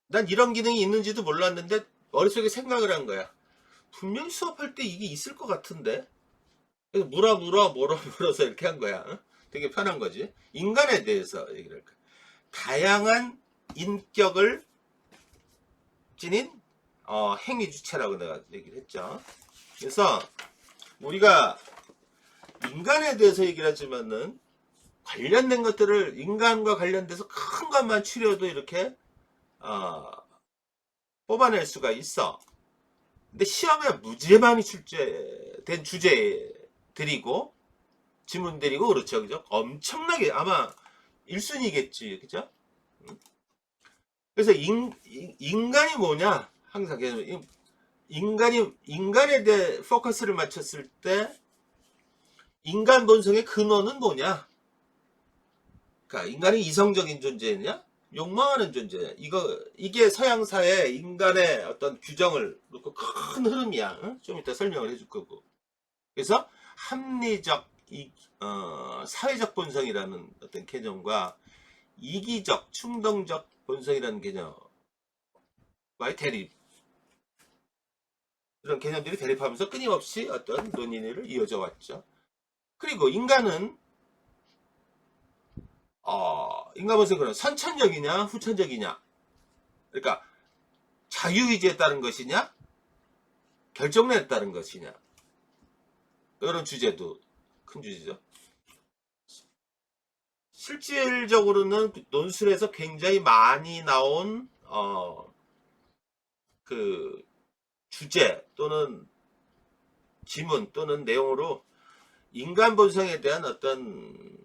난 이런 기능이 있는지도 몰랐는데 머릿속에 생각을 한 거야. 분명히 수업할 때 이게 있을 것 같은데. 그래서 물어서 이렇게 한 거야. 어? 되게 편한 거지. 인간에 대해서 얘기를 할 거야. 다양한 인격을 지닌 행위 주체라고 내가 얘기를 했죠. 그래서 우리가 인간에 대해서 얘기를 하지만은 관련된 것들을 인간과 관련돼서 큰 것만 추려도 이렇게 어, 뽑아낼 수가 있어. 근데 시험에 무지에 많이 출제된 주제들이고 지문들이고 그렇죠, 그죠? 엄청나게 아마 1순위겠지, 그죠? 그래서 인간이 뭐냐 항상 계속 인간에 대해 포커스를 맞췄을 때 인간 본성의 근원은 뭐냐? 그러니까 인간이 이성적인 존재냐? 욕망하는 존재냐? 이게 서양사의 인간의 어떤 규정을 놓고 큰 흐름이야. 응? 좀 이따 설명을 해줄 거고. 그래서 합리적, 사회적 본성이라는 어떤 개념과 이기적, 충동적 본성이라는 개념과의 대립. 이런 개념들이 대립하면서 끊임없이 어떤 논의를 이어져 왔죠. 그리고 인간 본성은 선천적이냐, 후천적이냐. 그러니까 자유의지에 따른 것이냐, 결정론에 따른 것이냐. 이런 주제도 큰 주제죠. 실질적으로는 논술에서 굉장히 많이 나온 그 주제 또는 지문 또는 내용으로 인간 본성에 대한 어떤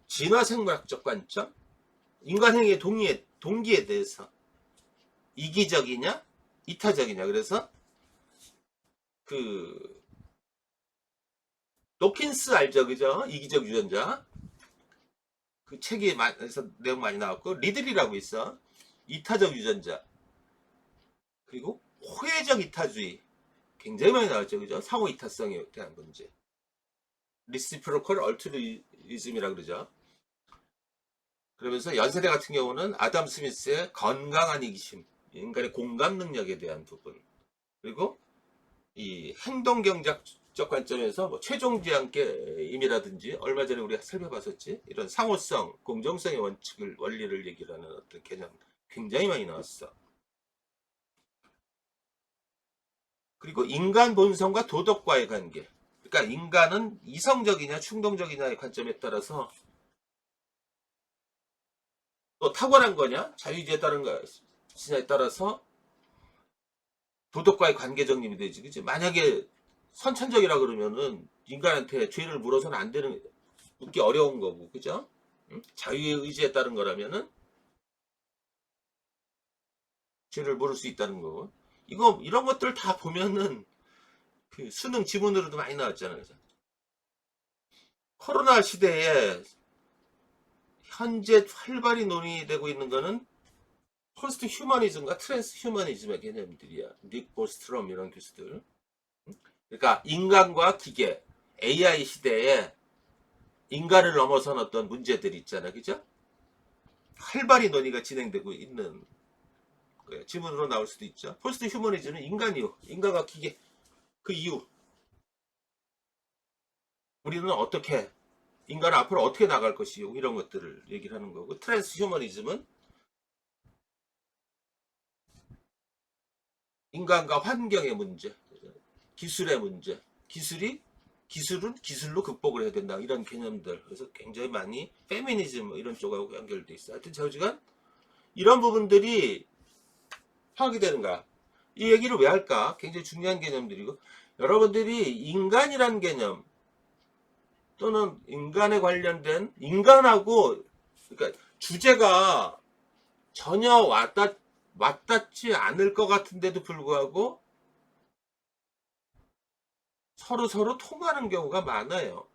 진화생물학적 관점, 인간 행위의 동기에 대해서 이기적이냐, 이타적이냐. 그래서 그 노킨스 알죠, 그죠? 이기적 유전자. 그 책에서 내용 많이 나왔고 리들이라고 있어. 이타적 유전자. 그리고 호혜적 이타주의. 굉장히 많이 나왔죠, 그죠? 상호 이타성에 대한 문제. 리시프로컬 얼트루이즘이라고 그러죠. 그러면서 연세대 같은 경우는 아담 스미스의 건강한 이기심, 인간의 공감 능력에 대한 부분, 그리고 이 행동 경제적 관점에서 뭐 최종지향 게임이라든지 얼마 전에 우리가 살펴봤었지, 이런 상호성, 공정성의 원리를 얘기를 하는 어떤 개념 굉장히 많이 나왔어. 그리고 인간 본성과 도덕과의 관계. 그러니까 인간은 이성적이냐 충동적이냐의 관점에 따라서 또 타고난 거냐 자유의지에 따른 것이냐에 따라서 도덕과의 관계 정립이 되지, 그치? 만약에 선천적이라 그러면은 인간한테 죄를 물어서는 안 되는, 묻기 어려운 거고, 그죠? 응? 자유의 의지에 따른 거라면은 죄를 물을 수 있다는 거고. 이런 것들 다 보면은 그 수능 지문으로도 많이 나왔잖아요. 그죠? 코로나 시대에 현재 활발히 논의되고 있는 거는 포스트 휴머니즘과 트랜스 휴머니즘의 개념들이야. 닉 보스트롬 이런 교수들. 그러니까 인간과 기계, AI 시대에 인간을 넘어선 어떤 문제들이 있잖아, 그죠? 활발히 논의가 진행되고 있는 거예요. 지문으로 나올 수도 있죠. 포스트 휴머니즘은 인간이요, 인간과 기계, 그 이후 우리는 어떻게 인간은 앞으로 어떻게 나갈 것이요, 이런 것들을 얘기를 하는 거고, 트랜스 휴머니즘은 인간과 환경의 문제, 기술의 문제, 기술은 기술로 극복을 해야 된다, 이런 개념들. 그래서 굉장히 많이 페미니즘 이런 쪽하고 연결돼 있어. 하여튼 저지간 이런 부분들이 파악이 되는 거야. 이 얘기를 왜 할까? 굉장히 중요한 개념들이고, 여러분들이 인간이란 개념 또는 인간에 관련된 인간하고, 그러니까 주제가 전혀 와닿지 않을 것 같은데도 불구하고 서로 통하는 경우가 많아요.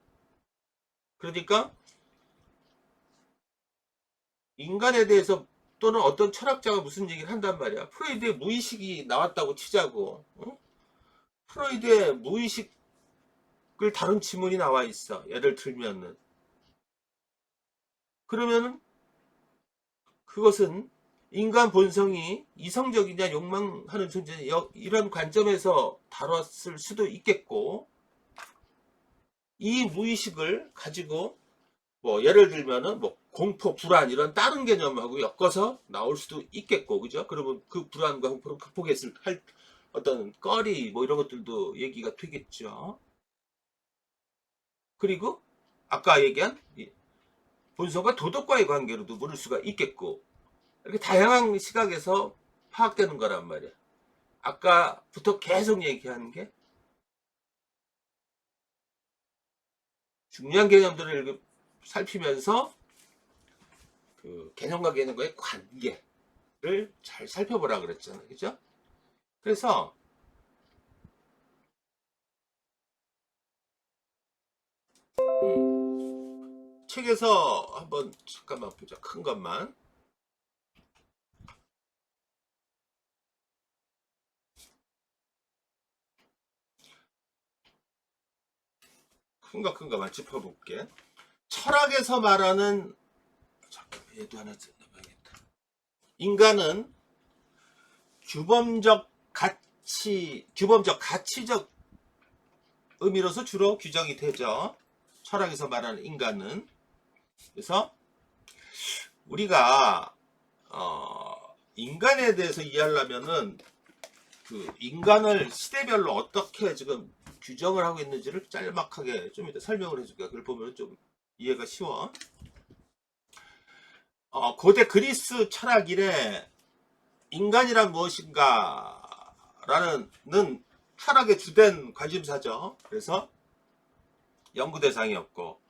그러니까 인간에 대해서 또는 어떤 철학자가 무슨 얘기를 한단 말이야. 프로이드의 무의식이 나왔다고 치자고. 어? 프로이드의 무의식을 다룬 지문이 나와 있어. 예를 들면은. 그러면은 그것은 인간 본성이 이성적이냐 욕망하는 존재냐 이런 관점에서 다뤘을 수도 있겠고, 이 무의식을 가지고 뭐 예를 들면은 뭐 공포, 불안 이런 다른 개념하고 엮어서 나올 수도 있겠고, 그죠? 그러면 그 불안과 공포를 극복했을 할 어떤 거리 뭐 이런 것들도 얘기가 되겠죠. 그리고 아까 얘기한 본성과 도덕과의 관계로도 물을 수가 있겠고, 이렇게 다양한 시각에서 파악되는 거란 말이야. 아까부터 계속 얘기하는 게 중요한 개념들을 살피면서 그 개념과 개념과의 관계를 잘 살펴보라 그랬잖아요. 그죠? 그래서 책에서 한번 잠깐만 보자. 큰 것만. 큰 것만 짚어볼게. 철학에서 말하는, 잠깐만 얘도 하나 넣어봐야겠다. 인간은 규범적 가치적 의미로서 주로 규정이 되죠. 철학에서 말하는 인간은. 그래서 우리가 인간에 대해서 이해하려면은 그 인간을 시대별로 어떻게 지금 규정을 하고 있는지를 짤막하게 좀 이따 설명을 해줄게요. 그걸 보면 좀 이해가 쉬워. 고대 그리스 철학 이래 인간이란 무엇인가 라는 철학의 주된 관심사죠. 그래서 연구 대상이었고,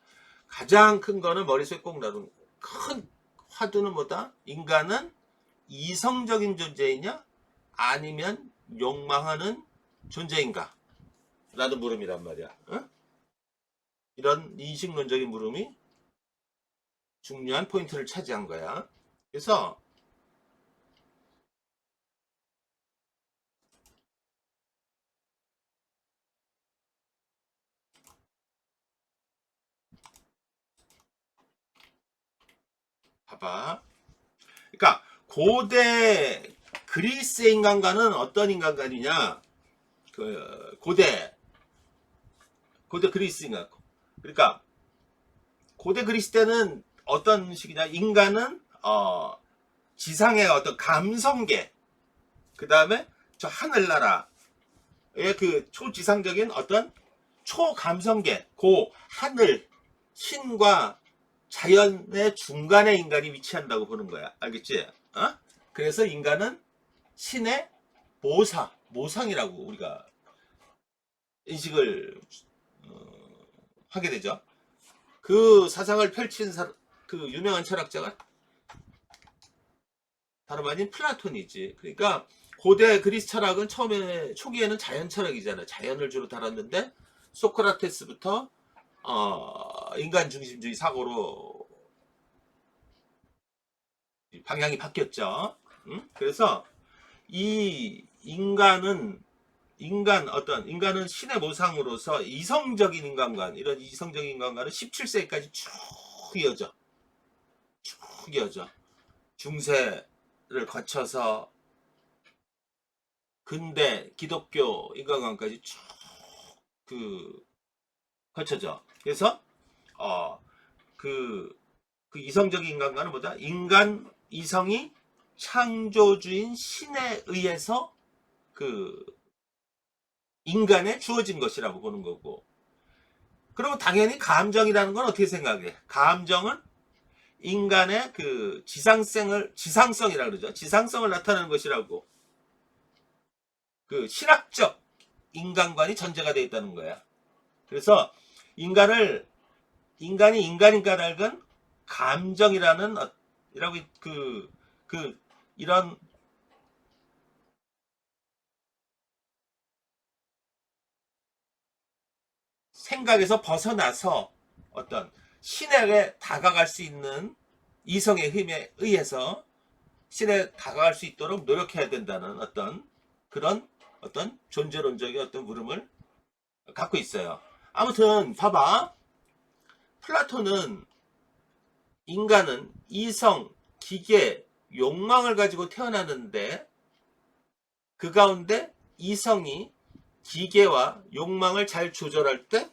가장 큰 거는 머릿속에 꼭 넣는 큰 화두는 뭐다? 인간은 이성적인 존재이냐 아니면 욕망하는 존재인가 라는 물음이란 말이야. 어? 이런 인식론적인 물음이 중요한 포인트를 차지한 거야. 그래서 봐봐. 그러니까 고대 그리스의 인간과는 어떤 인간관이냐? 그 고대 그리스 인간. 그러니까 고대 그리스 때는 어떤 식이냐? 인간은 지상의 어떤 감성계, 그 다음에 저 하늘나라의 그 초지상적인 어떤 초감성계, 고 하늘 신과 자연의 중간에 인간이 위치한다고 보는 거야. 알겠지? 그래서 인간은 신의 모상이라고 우리가 인식을 하게 되죠. 그 사상을 펼친 그 유명한 철학자가 다름 아닌 플라톤이지. 그러니까 고대 그리스 철학은 초기에는 자연 철학이잖아. 자연을 주로 다뤘는데 소크라테스부터 인간 중심주의 사고로 방향이 바뀌었죠. 그래서 이 인간은 인간은 신의 모상으로서 이성적인 인간관, 이런 이성적인 인간관은 17세기까지 쭉 이어져. 중세를 거쳐서 근대 기독교 인간관까지 쭉 거쳐져. 그래서 그 이성적인 인간관은 뭐다? 이성이 창조주인 신에 의해서 그 인간에 주어진 것이라고 보는 거고, 그리고 당연히 감정이라는 건 어떻게 생각해? 감정은 인간의 그 지상성이라고 그러죠. 지상성을 나타내는 것이라고, 그 신학적 인간관이 전제가 되어 있다는 거야. 그래서 인간이 인간인 까닭은 감정이라는 이라고 이런 생각에서 벗어나서 어떤 신에게 다가갈 수 있는 이성의 힘에 의해서 신에 다가갈 수 있도록 노력해야 된다는 그런 존재론적인 어떤 물음을 갖고 있어요. 아무튼 봐봐. 플라톤은 인간은 이성, 기계, 욕망을 가지고 태어나는데 그 가운데 이성이 기계와 욕망을 잘 조절할 때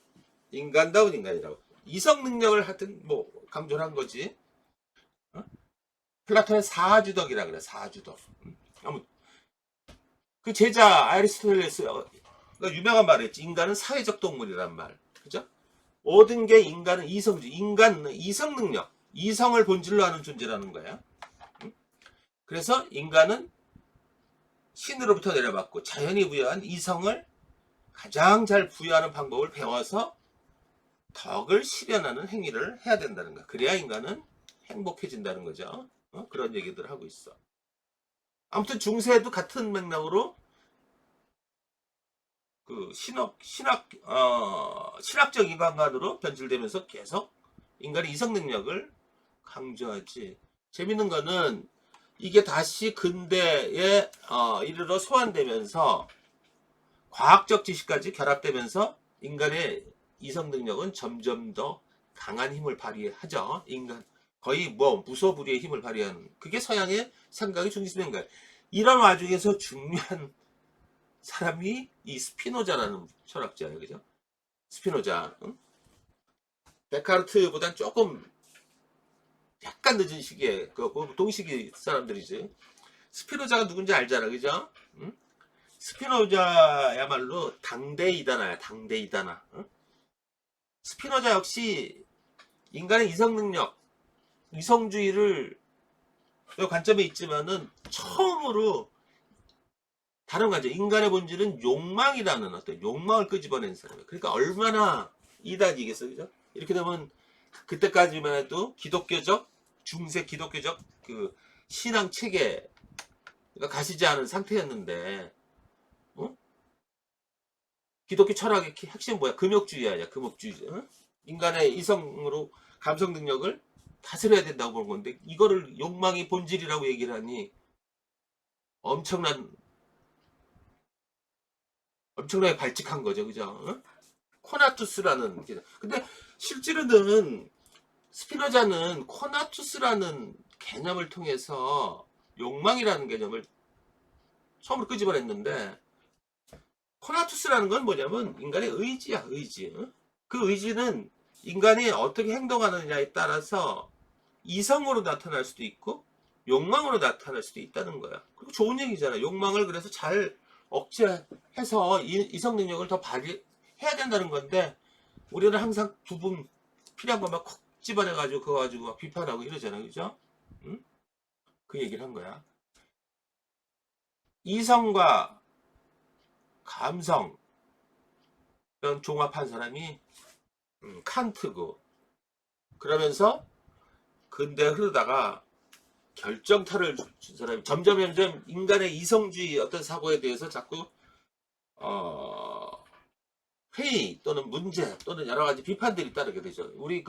인간다운 인간이라고. 이성 능력을 하여튼 뭐 강조를 한 거지. 어? 플라톤의 사주덕이라 그래. 사주덕. 아무 그 제자 아리스토텔레스가 유명한 말을 했지. 인간은 사회적 동물이란 말. 그죠? 모든 게 인간은 이성주의. 인간은 이성 능력. 이성을 본질로 하는 존재라는 거야. 그래서 인간은 신으로부터 내려받고 자연이 부여한 이성을 가장 잘 부여하는 방법을 배워서 덕을 실현하는 행위를 해야 된다는 거야. 그래야 인간은 행복해진다는 거죠. 그런 얘기들 하고 있어. 아무튼 중세에도 같은 맥락으로 그 신학적 인간관으로 변질되면서 계속 인간의 이성 능력을 강조하지. 재밌는 거는 이게 다시 근대에 이르러 소환되면서 과학적 지식까지 결합되면서 인간의 이성 능력은 점점 더 강한 힘을 발휘하죠. 인간 거의 뭐 무소불위의 힘을 발휘하는 그게 서양의 생각이 중심된 거예요. 이런 와중에서 중요한 사람이 이 스피노자라는 철학자예요. 그죠? 스피노자. 응? 데카르트보단 조금 약간 늦은 시기에 그 동시기 사람들이지. 스피노자가 누군지 알잖아. 그죠? 응? 스피노자야말로 당대 이단아야. 당대 이단아. 응? 스피노자 역시 인간의 이성 능력, 이성주의를 관점에 있지만은 처음으로 다른 관점, 인간의 본질은 욕망이라는 어떤 욕망을 끄집어낸 사람이에요. 그러니까 얼마나 이단이겠어, 그죠? 이렇게 되면 그때까지만 해도 기독교적, 중세 기독교적 그 신앙 체계가 가시지 않은 상태였는데, 어? 기독교 철학의 핵심 뭐야? 금욕주의 아니야, 금욕주의. 어? 인간의 이성으로 감성 능력을 다스려야 된다고 보는 건데, 이거를 욕망이 본질이라고 얘기를 하니 엄청나게 발칙한 거죠, 그죠? 어? 코나투스라는 근데 실제로는 스피노자는 코나투스라는 개념을 통해서 욕망이라는 개념을 처음으로 끄집어냈는데 코나투스라는 건 뭐냐면 인간의 의지야, 의지. 어? 그 의지는 인간이 어떻게 행동하느냐에 따라서 이성으로 나타날 수도 있고 욕망으로 나타날 수도 있다는 거야. 그리고 좋은 얘기잖아. 욕망을 그래서 잘 억제해서 이성 능력을 더 발휘해야 된다는 건데 우리는 항상 부분 필요한 것만 콕 집어내가지고 그거 가지고 막 비판하고 이러잖아. 그죠? 응? 그 얘기를 한 거야. 이성과 감성 이런 종합한 사람이 칸트고 그러면서 근대 흐르다가 결정타를 준 사람이 점점 인간의 이성주의 어떤 사고에 대해서 자꾸 회의 또는 문제 또는 여러 가지 비판들이 따르게 되죠. 우리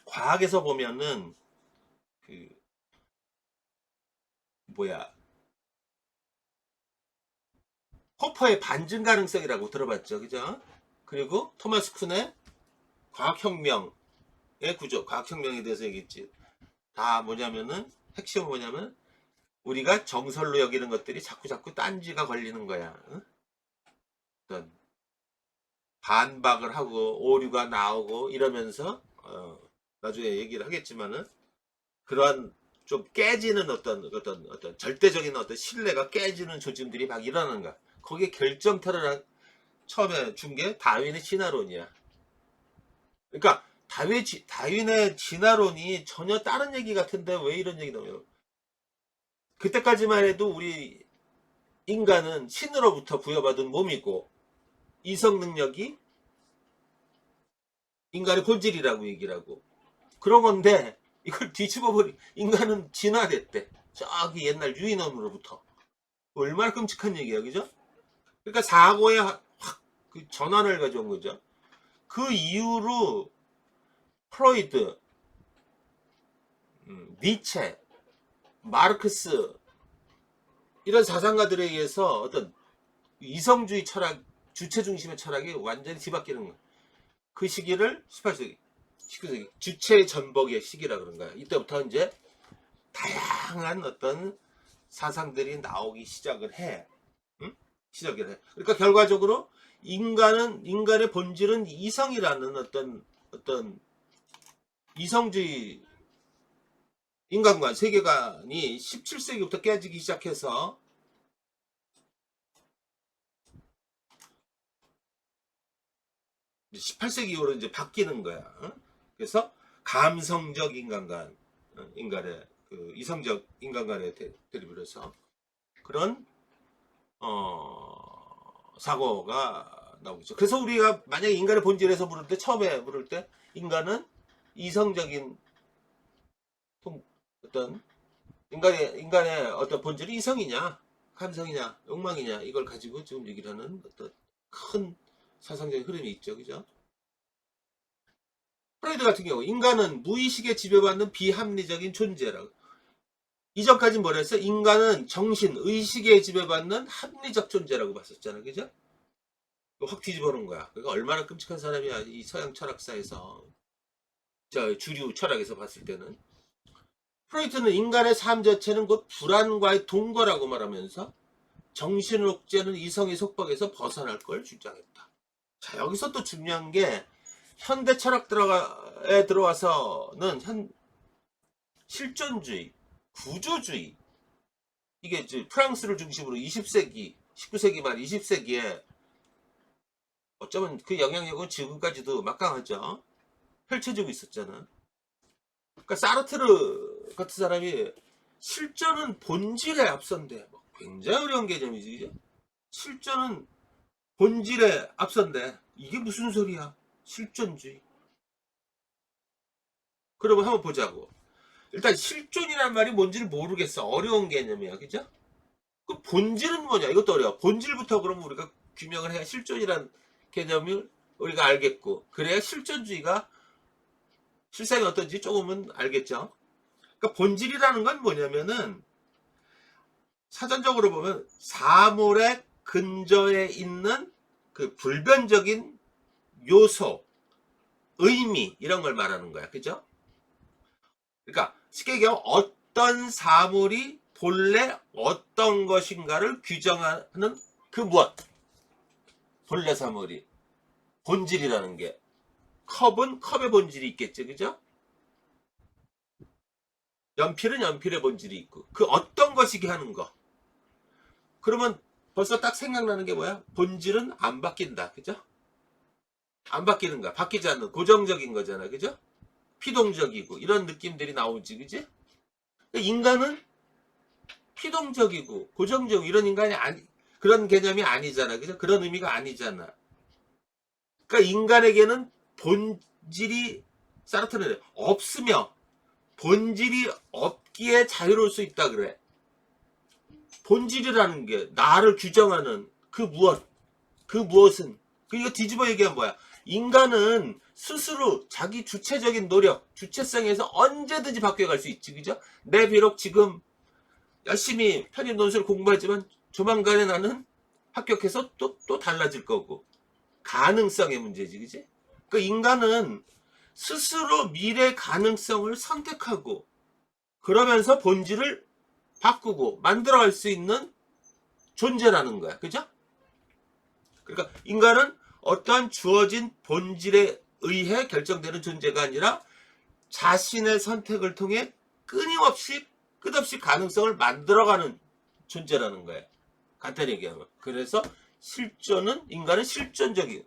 과학에서 보면은 그 뭐야 호퍼의 반증 가능성이라고 들어봤죠, 그죠? 그리고 토마스 쿤의 과학혁명의 구조, 과학혁명에 대해서 얘기했지. 다 뭐냐면은 핵심은 뭐냐면 우리가 정설로 여기는 것들이 자꾸 딴지가 걸리는 거야. 응? 어떤 반박을 하고 오류가 나오고 이러면서 나중에 얘기를 하겠지만은 그러한 좀 깨지는 어떤 절대적인 어떤 신뢰가 깨지는 조짐들이 막 일어나는 거야. 거기에 결정타를 처음에 준 게 다윈의 진화론이야. 그러니까 다윈의 진화론이 전혀 다른 얘기 같은데 왜 이런 얘기 나오냐면 그때까지만 해도 우리 인간은 신으로부터 부여받은 몸이고 이성 능력이 인간의 본질이라고 얘기를 하고 그런 건데 이걸 뒤집어버리 인간은 진화됐대. 저기 옛날 유인원으로부터. 얼마나 끔찍한 얘기야, 그죠? 그러니까 사고에 확 그 전환을 가져온 거죠. 그 이후로 프로이드, 니체, 마르크스 이런 사상가들에 의해서 어떤 이성주의 철학, 주체 중심의 철학이 완전히 뒤바뀌는 거예요. 그 시기를 18세기 19세기 주체 전복의 시기라 그런 거야. 이때부터 이제 다양한 어떤 사상들이 나오기 시작을 해. 응? 시작을 해. 그러니까 결과적으로 인간의 본질은 이성이라는 어떤 이성주의 인간관 세계관이 17세기부터 깨지기 시작해서 18세기 이후로 이제 바뀌는 거야. 그래서 감성적 인간관, 인간의 그 이성적 인간관에 대립을 해서 그런 사고가 나오죠. 그래서 우리가 만약에 인간의 본질에서 처음에 물을 때 인간은 이성적인 어떤 인간의 어떤 본질이 이성이냐, 감성이냐, 욕망이냐 이걸 가지고 지금 얘기를 하는 어떤 큰 사상적인 흐름이 있죠, 그죠? 프로이드 같은 경우 인간은 무의식에 지배받는 비합리적인 존재라고. 이전까지 뭐라 했어? 인간은 정신, 의식에 지배받는 합리적 존재라고 봤었잖아, 그죠? 확 뒤집어 놓은 거야. 그러니까 얼마나 끔찍한 사람이야, 이 서양 철학사에서, 주류 철학에서 봤을 때는. 프로이트는 인간의 삶 자체는 곧 불안과의 동거라고 말하면서 정신을 옥죄는 이성의 속박에서 벗어날 걸 주장했다. 자, 여기서 또 중요한 게 현대 철학에 들어와서는 실존주의, 구조주의, 이게 이제 프랑스를 중심으로 20세기, 19세기 말 20세기에 어쩌면 그 영향력은 지금까지도 막강하죠. 펼쳐지고 있었잖아. 그러니까 사르트르 같은 사람이 실존은 본질에 앞선대. 굉장히 어려운 개념이지, 그죠? 실존은 본질에 앞선대. 이게 무슨 소리야? 실존주의. 그러면 한번 보자고. 일단 실존이란 말이 뭔지를 모르겠어. 어려운 개념이야, 그죠? 그 본질은 뭐냐? 이것도 어려워. 본질부터 그러면 우리가 규명을 해야 실존이란 개념을 우리가 알겠고, 그래야 실존주의가 실상이 어떤지 조금은 알겠죠. 그러니까 본질이라는 건 뭐냐면은 사전적으로 보면 사물의 근저에 있는 그 불변적인 요소, 의미 이런 걸 말하는 거야, 그죠? 그러니까 쉽게 얘기하면 어떤 사물이 본래 어떤 것인가를 규정하는 그 무엇, 본래 사물이 본질이라는 게, 컵은 컵의 본질이 있겠죠, 그죠? 연필은 연필의 본질이 있고, 그 어떤 것이게 하는 거. 그러면 벌써 딱 생각나는 게 뭐야? 본질은 안 바뀐다, 그죠? 안 바뀌는 거야. 바뀌지 않는 고정적인 거잖아, 그죠? 피동적이고 이런 느낌들이 나오지, 그지? 인간은 피동적이고 고정적이고 이런 인간이 아니, 그런 개념이 아니잖아, 그죠? 그런 의미가 아니잖아. 그러니까 인간에게는 본질이, 사르트르는 없으며 본질이 없기에 자유로울 수 있다 그래. 본질이라는 게 나를 규정하는 그 무엇, 그 무엇은, 이거 뒤집어 얘기하면 뭐야? 인간은 스스로 자기 주체적인 노력, 주체성에서 언제든지 바뀌어갈 수 있지, 그죠? 내 비록 지금 열심히 편입 논술을 공부하지만 조만간에 나는 합격해서 또 달라질 거고, 가능성의 문제지, 그지? 그 인간은 스스로 미래 가능성을 선택하고 그러면서 본질을 바꾸고 만들어갈 수 있는 존재라는 거야, 그죠? 그러니까 인간은 어떠한 주어진 본질에 의해 결정되는 존재가 아니라 자신의 선택을 통해 끝없이 가능성을 만들어가는 존재라는 거예요. 간단히 얘기하면. 그래서 인간은 실존적인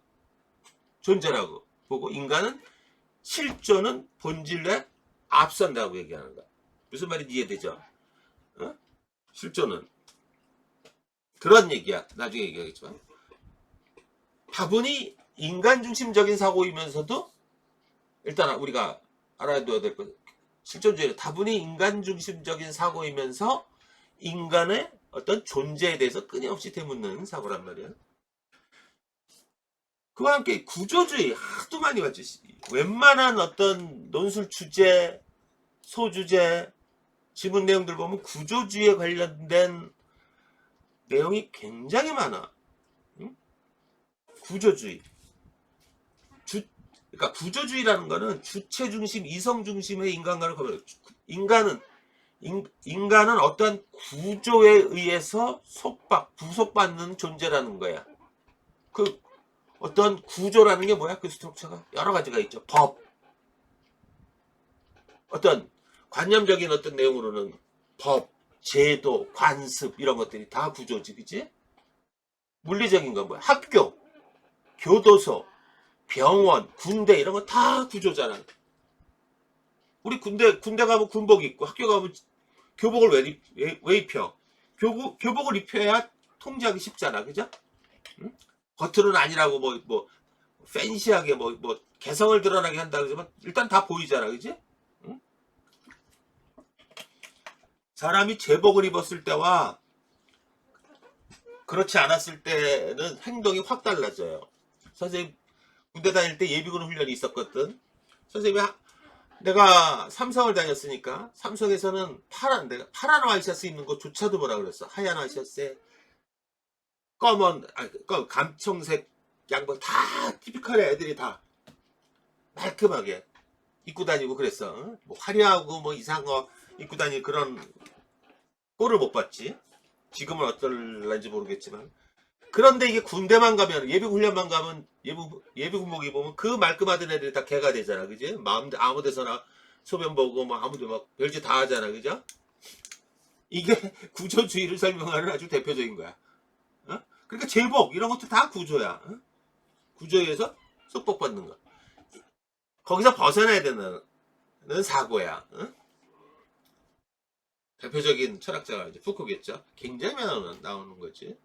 존재라고 보고, 인간은 실존은 본질에 앞선다고 얘기하는 거야. 무슨 말인지 이해되죠? 어? 실존은 그런 얘기야. 나중에 얘기하겠지만. 다분히 인간 중심적인 사고이면서도, 일단 우리가 알아둬야 될 것, 실존주의는 다분히 인간 중심적인 사고이면서 인간의 어떤 존재에 대해서 끊임없이 되묻는 사고란 말이야. 그와 함께 구조주의 하도 많이 봤죠. 웬만한 어떤 논술 주제, 소주제, 지문 내용들 보면 구조주의에 관련된 내용이 굉장히 많아. 응? 구조주의. 그러니까 구조주의라는 거는 주체 중심, 이성 중심의 인간관을 거부해요. 인간은 어떠한 구조에 의해서 구속받는 존재라는 거야. 그 어떤 구조라는 게 뭐야? 그 스트럭처가 여러 가지가 있죠. 법, 어떤 관념적인 어떤 내용으로는 법, 제도, 관습 이런 것들이 다 구조지, 그치? 물리적인 건 뭐야? 학교, 교도소, 병원, 군대 이런 거 다 구조잖아. 우리 군대 가면 군복 입고 학교 가면 교복을 왜 입혀? 교복을 입혀야 통제하기 쉽잖아, 그죠? 응? 겉으로는 아니라고 팬시하게 개성을 드러나게 한다 그러지만 일단 다 보이잖아, 그지? 응? 사람이 제복을 입었을 때와 그렇지 않았을 때는 행동이 확 달라져요. 선생님 군대 다닐 때 예비군 훈련이 있었거든. 선생님이 내가 삼성을 다녔으니까 삼성에서는 내가 파란 와이셔츠 입는 것조차도 뭐라 그랬어. 하얀 와이셔츠에 감청색 양복 다 티피컬해. 애들이 다 말끔하게 입고 다니고 그랬어. 응? 화려하고 이상한 거 입고 다니는 그런 꼴을 못 봤지. 지금은 어떨런지 모르겠지만. 그런데 이게 군대만 가면, 예비군 훈련만 가면, 예비군복 입으면 그 말끔하던 애들이 다 개가 되잖아, 그지? 아무 데서나 소변 보고, 아무도 별짓 다 하잖아, 그죠? 이게 구조주의를 설명하는 아주 대표적인 거야. 어? 그러니까 제복, 이런 것도 다 구조야. 어? 구조에서 속복받는 거. 거기서 벗어나야 되는 사고야. 어? 대표적인 철학자가 이제 푸코겠죠. 굉장히 많이 나오는 거지.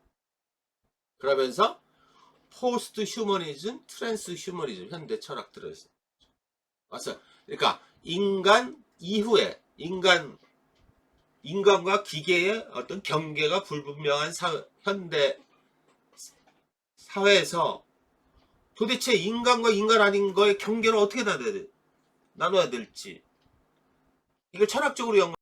그러면서 포스트 휴머니즘, 트랜스 휴머니즘 현대 철학들을 왔어요. 그러니까 인간 이후에 인간과 기계의 어떤 경계가 불분명한 현대 사회에서 도대체 인간과 인간 아닌 거의 경계를 어떻게 나눠야 될지 이걸 철학적으로